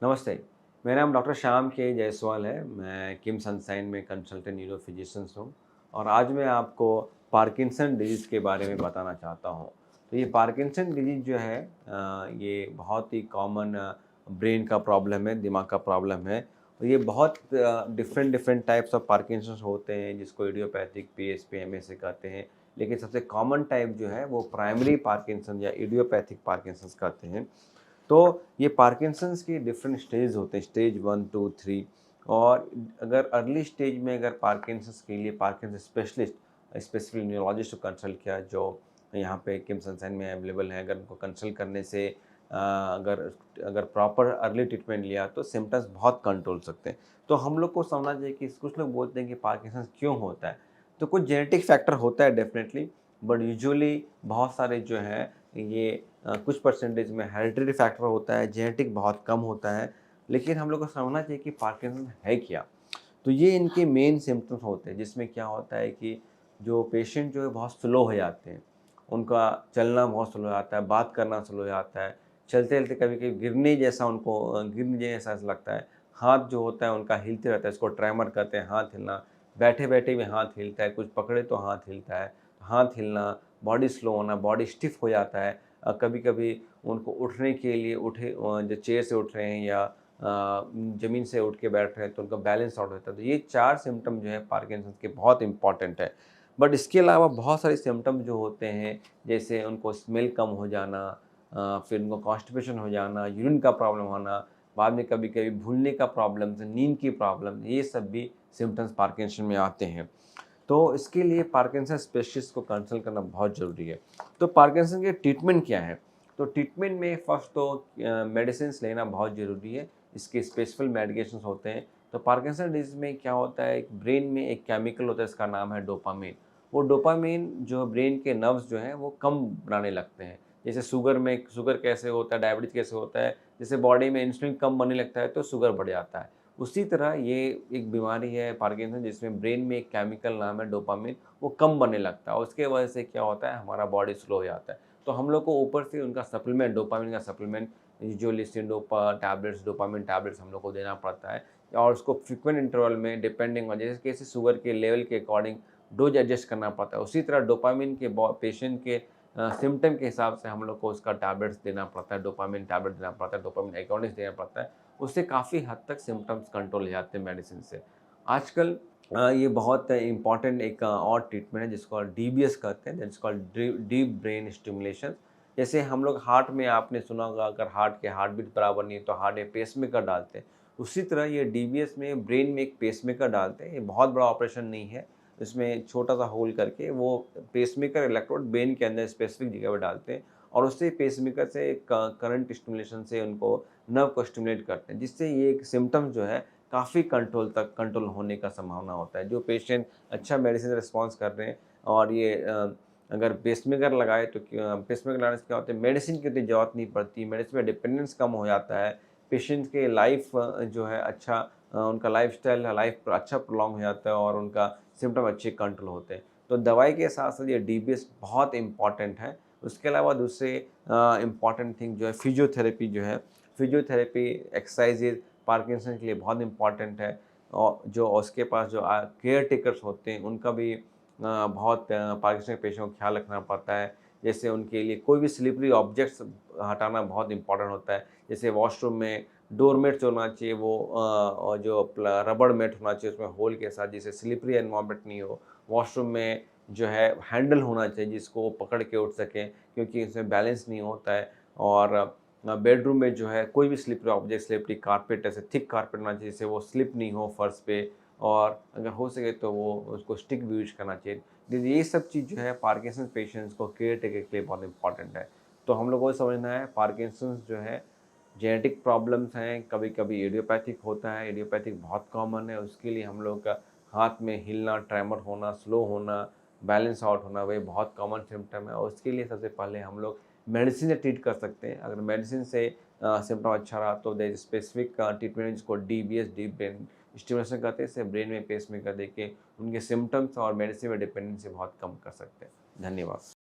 नमस्ते, मेरा नाम डॉक्टर श्याम के जायसवाल है। मैं किम सनशाइन में कंसल्टेंट न्यूरो फिजिशियंस हूँ और आज मैं आपको पार्किंसन डिजीज़ के बारे में बताना चाहता हूँ। तो ये पार्किंसन डिजीज़ जो है ये बहुत ही कॉमन ब्रेन का प्रॉब्लम है, दिमाग का प्रॉब्लम है। और ये बहुत डिफरेंट टाइप्स ऑफ पार्किंसंस होते हैं जिसको इडियोपैथिक, पीएसपी, एमएसए कहते हैं। लेकिन सबसे कॉमन टाइप जो है वो प्राइमरी पार्किंसन या इडियोपैथिक पार्किंसंस कहते हैं। तो ये पार्किंसंस की डिफरेंट स्टेज होते हैं, स्टेज 1, 2, 3। और अगर अर्ली स्टेज में अगर पार्किंसंस के लिए पार्किंसन स्पेशलिस्ट, स्पेसिफिक न्यूरोलॉजिस्ट को कंसल्ट किया जो यहाँ पे किम सनशाइन में अवेलेबल है, अगर उनको कंसल्ट करने से अगर अगर प्रॉपर अर्ली ट्रीटमेंट लिया तो सिम्पटम्स बहुत कंट्रोल सकते हैं। तो हम लोग को समझना चाहिए कि कुछ लोग बोलते हैं कि पार्किंसंस क्यों होता है, तो कुछ जेनेटिक फैक्टर होता है डेफिनेटली, बट यूजुअली बहुत सारे जो हैं ये कुछ परसेंटेज में हेरिडिटरी फैक्टर होता है, जेनेटिक बहुत कम होता है। लेकिन हम लोग को समझना चाहिए कि पार्किंसन है क्या? तो ये इनके मेन सिम्पटम्स होते हैं जिसमें क्या होता है कि जो पेशेंट जो है बहुत स्लो हो जाते हैं, उनका चलना बहुत स्लो हो जाता है, बात करना स्लो हो जाता है, चलते-चलते कभी-कभी गिरने जैसा उनको गिरने जैसा ऐसा लगता है, हाथ जो होता है उनका हिलते रहता है, इसको ट्रेमर कहते हैं, हाथ हिलना, बैठे-बैठे भी हाथ हिलता है, कुछ पकड़े तो हाथ हिलता है, हाथ हिलना, बॉडी स्लो होना, बॉडी स्टिफ हो जाता है। कभी-कभी उनको उठने के लिए जो चेयर से उठ रहे हैं या ज़मीन से उठ के बैठ रहे हैं तो उनका बैलेंस आउट होता है। तो ये 4 सिम्पटम जो है पार्किंसंस के बहुत इम्पॉर्टेंट है। बट इसके अलावा बहुत सारे सिम्पटम जो होते हैं, जैसे उनको स्मेल कम हो जाना, फिर उनको कॉन्स्टिपेशन हो जाना, यूरिन का प्रॉब्लम होना, बाद में कभी-कभी भूलने का प्रॉब्लम, नींद की प्रॉब्लम, ये सब भी सिम्पटम्स पार्किंसन में आते हैं। तो इसके लिए पार्किंसन स्पेशलिस्ट को कंसल्ट करना बहुत ज़रूरी है। तो पार्किंसन के ट्रीटमेंट क्या है? तो ट्रीटमेंट में फर्स्ट तो मेडिसिन्स लेना बहुत ज़रूरी है। इसके स्पेसिफिक मेडिकेशंस होते हैं। तो पार्किंसन डिजीज़ में क्या होता है, एक ब्रेन में एक केमिकल होता है, इसका नाम है डोपामाइन। वो डोपामाइन जो ब्रेन के नर्व्स जो हैं वो कम बनाने लगते हैं। जैसे शुगर कैसे होता है, डायबिटीज़ कैसे होता है, जैसे बॉडी में इंसुलिन कम बनने लगता है तो शुगर बढ़ जाता है। उसी तरह ये एक बीमारी है पार्किंसन जिसमें ब्रेन में एक केमिकल नाम है डोपामाइन, वो कम बनने लगता है और उसके वजह से क्या होता है, हमारा बॉडी स्लो हो जाता है। तो हम लोग को ऊपर से उनका सप्लीमेंट, डोपामाइन का सप्लीमेंट, जो लिसिनडोपा टैबलेट्स, डोपामाइन टैबलेट्स हम लोग को देना पड़ता है और उसको फ्रीक्वेंट इंटरवल में डिपेंडिंग ऑन जैसे कैसे शुगर के लेवल के अकॉर्डिंग डोज एडजस्ट करना पड़ता है। उसी तरह डोपामाइन के पेशेंट के सिम्पटम के हिसाब से हम लोग को उसका टैबलेट्स देना पड़ता है, डोपामाइन टैबलेट देना पड़ता है, डोपामाइन एगोनिस्ट देना पड़ता है। उससे काफ़ी हद तक सिम्पटम्स कंट्रोल हो जाते हैं मेडिसिन से। आजकल ये बहुत इम्पॉर्टेंट एक और ट्रीटमेंट है जिसको डीबीएस कहते हैं, that's called deep brain stimulation. जैसे हम लोग हार्ट में आपने सुना होगा, अगर हार्ट के हार्ट बीट बराबर नहीं है तो हार्ट में पेसमेकर डालते हैं। उसी तरह ये डीबीएस में ब्रेन में एक पेसमेकर डालते हैं। ये बहुत बड़ा ऑपरेशन नहीं है, इसमें छोटा-सा होल करके वो पेसमेकर इलेक्ट्रोड ब्रेन के अंदर स्पेसिफिक जगह पे डालते हैं और उससे पेसमेकर से करंट स्टिमुलेशन से उनको नर्व को स्टिमुलेट करते हैं, जिससे ये एक सिम्पटम जो है काफ़ी कंट्रोल होने का संभावना होता है। जो पेशेंट अच्छा मेडिसिन रिस्पॉन्स कर रहे हैं और ये अगर पेसमेकर लगाए तो पेसमेकर लगाने से क्या होता है, मेडिसिन की उतनी ज़रूरत नहीं पड़ती, मेडिसिन पे डिपेंडेंस कम हो जाता है, पेशेंट के लाइफ जो है अच्छा उनका लाइफ़स्टाइल लाइफ अच्छा प्रोलॉन्ग हो जाता है और उनका सिम्पटम अच्छे कंट्रोल होते हैं। तो दवाई के साथ-साथ ये डीबीएस बहुत इम्पॉर्टेंट है। उसके अलावा दूसरे इम्पॉर्टेंट थिंग जो है फिजियोथेरेपी जो है, फिजियोथेरेपी एक्सरसाइज़ेज़ पार्किंसन के लिए बहुत इम्पॉर्टेंट है और जो उसके पास जो केयर टेकर्स होते हैं उनका भी बहुत पार्किंसन के पेशेंट को ख्याल रखना पड़ता है। जैसे उनके लिए कोई भी स्लिपरी ऑब्जेक्ट्स हटाना बहुत इम्पॉर्टेंट होता है। जैसे वॉशरूम में डोरमेट जो होना चाहिए वो और जो रबड़ मैट होना चाहिए उसमें होल के साथ, जिससे स्लिपरी एनवायरनमेंट नहीं हो। वॉशरूम में जो है हैंडल होना चाहिए जिसको वो पकड़ के उठ सकें, क्योंकि इसमें बैलेंस नहीं होता है। और बेडरूम में जो है कोई भी स्लिपरी ऑब्जेक्ट, स्लिपरी कारपेट, ऐसे थिक कारपेट होना चाहिए जिससे वो स्लिप नहीं हो फर्श पे, और अगर हो सके तो वो उसको स्टिक भी यूज़ करना चाहिए। ये सब चीज़ जो है पार्किंसन पेशेंट्स को केयर टेकर के लिए बहुत इंपॉर्टेंट है। तो हम लोगों को समझना है पार्किंसंस जो है जेनेटिक प्रॉब्लम्स हैं, कभी-कभी इडियोपैथिक होता है, इडियोपैथिक बहुत कॉमन है, उसके लिए हम लोग का हाथ में हिलना, ट्रेमर होना, स्लो होना, बैलेंस आउट होना, वही बहुत कॉमन सिम्पटम है और उसके लिए सबसे पहले हम लोग मेडिसिन से ट्रीट कर सकते हैं। अगर मेडिसिन से सिम्पटम अच्छा रहा तो देयर इज स्पेसिफिक ट्रीटमेंट जिसको डीबीएस, डीप ब्रेन स्टिमुलेशन कहते हैं। इससे ब्रेन में पेसमेकर देके उनके सिम्पटम्स और मेडिसिन में डिपेंडेंसी बहुत कम कर सकते हैं। धन्यवाद।